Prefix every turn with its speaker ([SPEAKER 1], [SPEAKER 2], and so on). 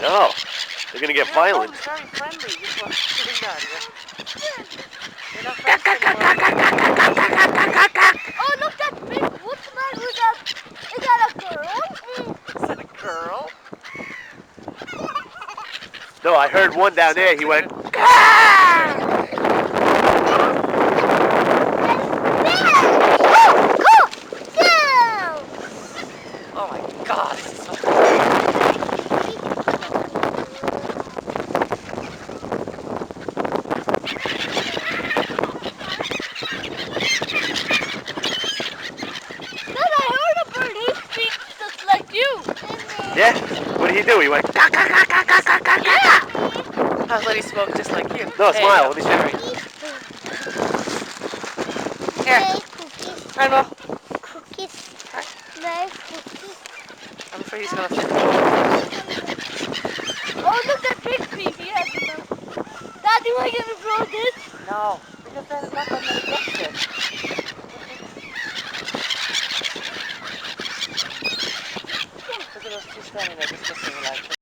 [SPEAKER 1] No, they're gonna get violent.
[SPEAKER 2] Very friendly. This one's doing that. They're not friends anymore.
[SPEAKER 3] Oh, look, that big woodsman with that. Is that a girl?
[SPEAKER 2] Is that a girl?
[SPEAKER 1] No, I heard one down there. He went.
[SPEAKER 2] Oh my God, this is so
[SPEAKER 3] Dad, I heard a bird. He speaks just like you.
[SPEAKER 1] Yeah? What did he do? He went.
[SPEAKER 3] Yeah.
[SPEAKER 2] I thought he spoke just like you.
[SPEAKER 1] No,
[SPEAKER 2] Hey,
[SPEAKER 1] smile. Let me see.
[SPEAKER 2] Here.
[SPEAKER 3] Cookies.
[SPEAKER 2] Elmo.
[SPEAKER 3] Cookies. Nice cookies.
[SPEAKER 2] I'm afraid he's gonna fit.
[SPEAKER 3] Oh, look, that big tree. He has enough. Daddy, am I gonna grow this?
[SPEAKER 2] No, because then it's not gonna get it. Look at those two standing there just listening like